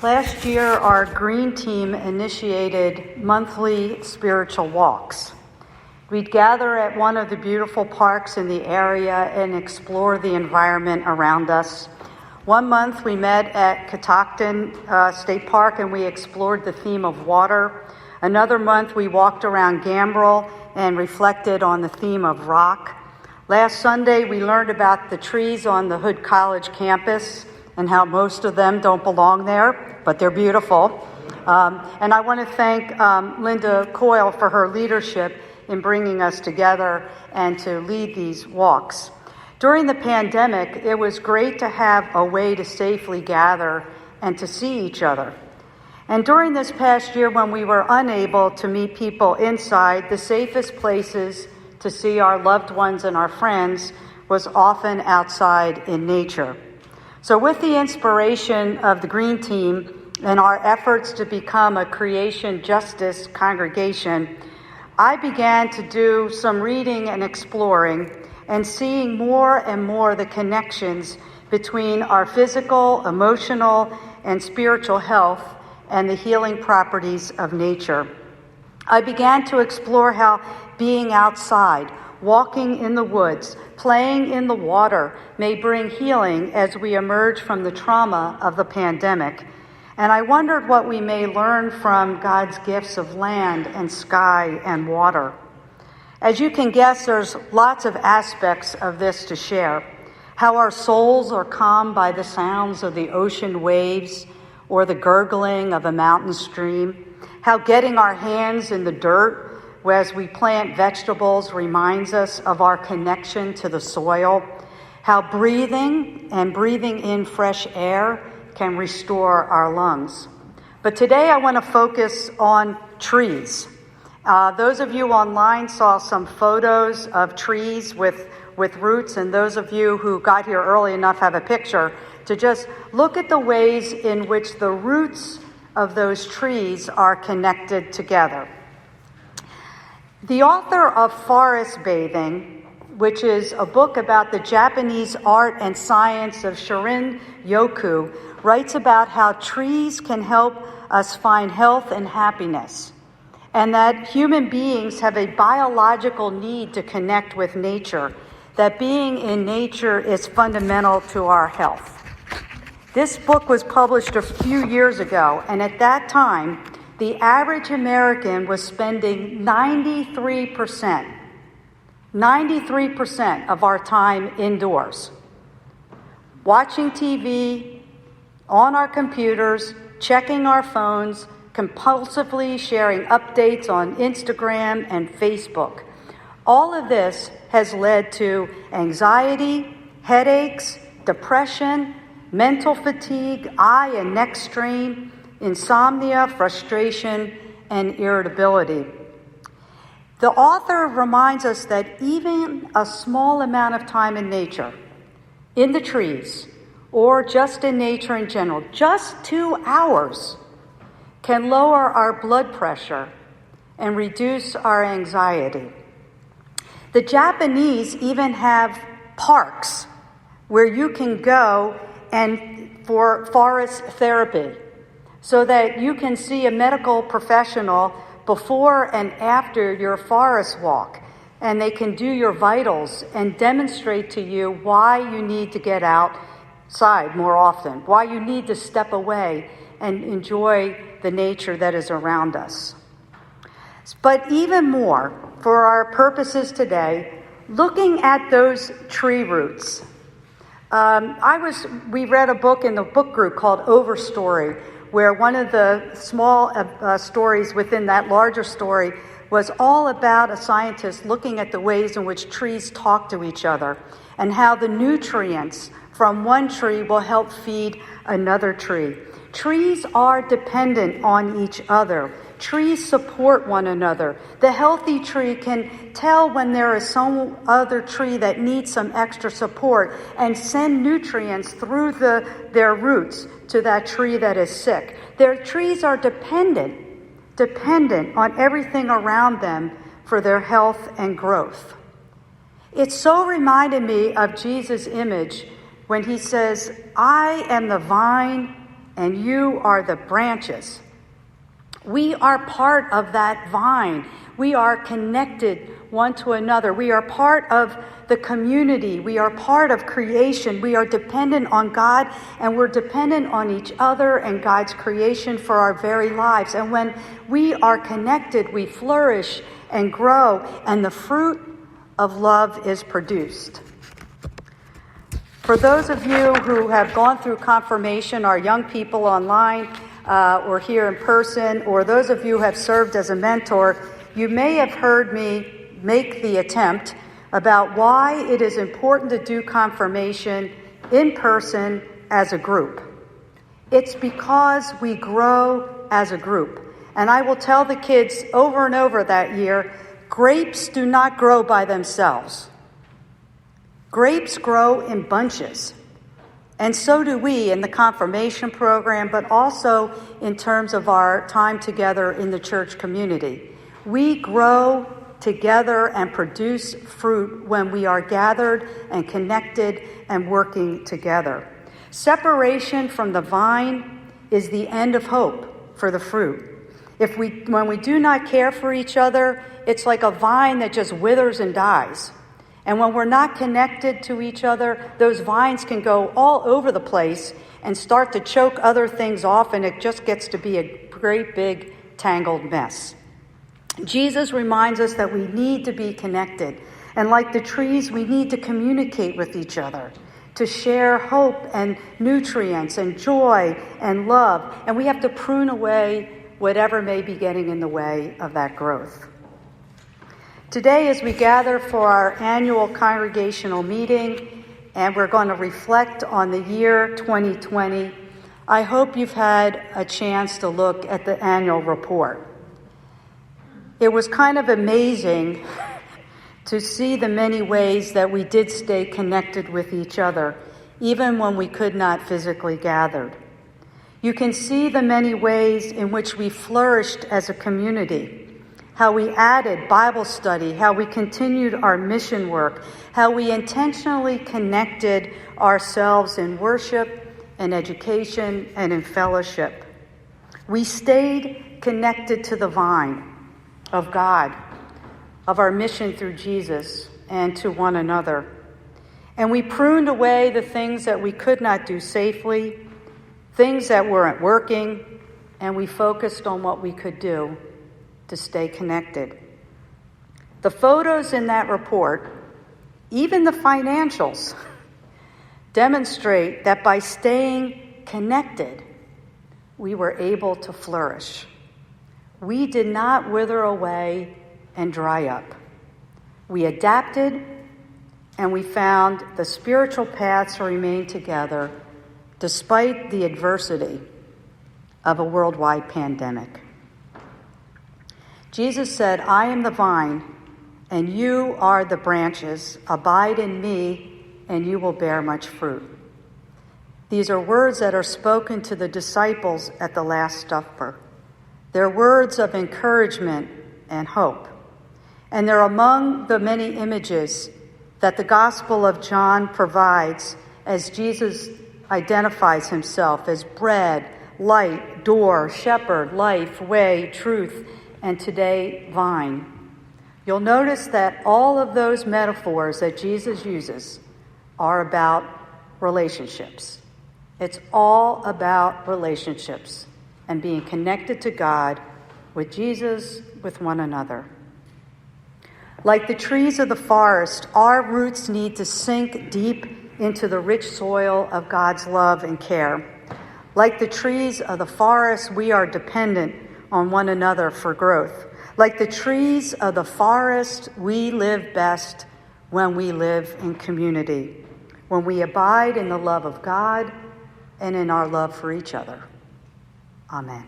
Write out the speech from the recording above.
Last year, our green team initiated monthly spiritual walks. We'd gather at one of the beautiful parks in the area and explore the environment around us. One month, we met at Catoctin State Park and we explored the theme of water. Another month, we walked around Gambrel and reflected on the theme of rock. Last Sunday, we learned about the trees on the Hood College campus and how most of them don't belong there, but they're beautiful. And I want to thank Linda Coyle for her leadership in bringing us together and to lead these walks. During the pandemic, it was great to have a way to safely gather and to see each other. And during this past year, when we were unable to meet people inside, the safest places to see our loved ones and our friends was often outside in nature. So with the inspiration of the Green Team and our efforts to become a creation justice congregation, I began to do some reading and exploring and seeing more and more the connections between our physical, emotional, and spiritual health and the healing properties of nature. I began to explore how being outside, walking in the woods, playing in the water may bring healing as we emerge from the trauma of the pandemic. And I wondered what we may learn from God's gifts of land and sky and water. As you can guess, there's lots of aspects of this to share. How our souls are calmed by the sounds of the ocean waves or the gurgling of a mountain stream. How getting our hands in the dirt as we plant vegetables reminds us of our connection to the soil. How breathing in fresh air can restore our lungs. But today I want to focus on trees. Those of you online saw some photos of trees with roots, and those of you who got here early enough have a picture to just look at the ways in which the roots of those trees are connected together. The author of Forest Bathing, which is a book about the Japanese art and science of Shirin Yoku, writes about how trees can help us find health and happiness, and that human beings have a biological need to connect with nature, that being in nature is fundamental to our health. This book was published a few years ago, and at that time, the average American was spending 93% of our time indoors, watching TV, on our computers, checking our phones, compulsively sharing updates on Instagram and Facebook. All of this has led to anxiety, headaches, depression, mental fatigue, eye and neck strain, insomnia, frustration, and irritability. The author reminds us that even a small amount of time in nature, in the trees, or just in nature in general, just 2 hours, can lower our blood pressure and reduce our anxiety. The Japanese even have parks where you can go and for forest therapy, so that you can see a medical professional before and after your forest walk, and they can do your vitals and demonstrate to you why you need to get outside more often, why you need to step away and enjoy the nature that is around us. But even more, for our purposes today, looking at those tree roots. We read a book in the book group called Overstory, where one of the small stories within that larger story was all about a scientist looking at the ways in which trees talk to each other and how the nutrients from one tree will help feed another tree. Trees are dependent on each other. Trees support one another. The healthy tree can tell when there is some other tree that needs some extra support and send nutrients through their roots to that tree that is sick. Their trees are dependent on everything around them for their health and growth. It so reminded me of Jesus' image when he says, "I am the vine, and you are the branches. We are part of that vine. We are connected one to another. We are part of the community. We are part of creation. We are dependent on God, and we're dependent on each other and God's creation for our very lives. And when we are connected, we flourish and grow, and the fruit of love is produced. For those of you who have gone through confirmation, our young people online or here in person, or those of you who have served as a mentor, you may have heard me make the attempt about why it is important to do confirmation in person as a group. It's because we grow as a group. And I will tell the kids over and over that year, grapes do not grow by themselves. Grapes grow in bunches. And so do we in the confirmation program, but also in terms of our time together in the church community. We grow together and produce fruit when we are gathered and connected and working together. Separation from the vine is the end of hope for the fruit. When we do not care for each other, it's like a vine that just withers and dies. And when we're not connected to each other, those vines can go all over the place and start to choke other things off, and it just gets to be a great big tangled mess. Jesus reminds us that we need to be connected. And like the trees, we need to communicate with each other, to share hope and nutrients and joy and love. And we have to prune away whatever may be getting in the way of that growth. Today, as we gather for our annual congregational meeting, and we're going to reflect on the year 2020, I hope you've had a chance to look at the annual report. It was kind of amazing to see the many ways that we did stay connected with each other, even when we could not physically gather. You can see the many ways in which we flourished as a community, how we added Bible study, how we continued our mission work, how we intentionally connected ourselves in worship and education and in fellowship. We stayed connected to the vine of God, of our mission through Jesus, and to one another. And we pruned away the things that we could not do safely, things that weren't working, and we focused on what we could do to stay connected. The photos in that report, even the financials, demonstrate that by staying connected, we were able to flourish. We did not wither away and dry up. We adapted, and we found the spiritual paths to remain together despite the adversity of a worldwide pandemic. Jesus said, "I am the vine, and you are the branches. Abide in me, and you will bear much fruit." These are words that are spoken to the disciples at the Last Supper. They're words of encouragement and hope. And they're among the many images that the Gospel of John provides as Jesus identifies himself as bread, light, door, shepherd, life, way, truth, and today, vine. You'll notice that all of those metaphors that Jesus uses are about relationships. It's all about relationships and being connected to God, with Jesus, with one another. Like the trees of the forest, our roots need to sink deep into the rich soil of God's love and care. Like the trees of the forest, we are dependent on one another for growth. Like the trees of the forest, we live best when we live in community, when we abide in the love of God and in our love for each other. Amen.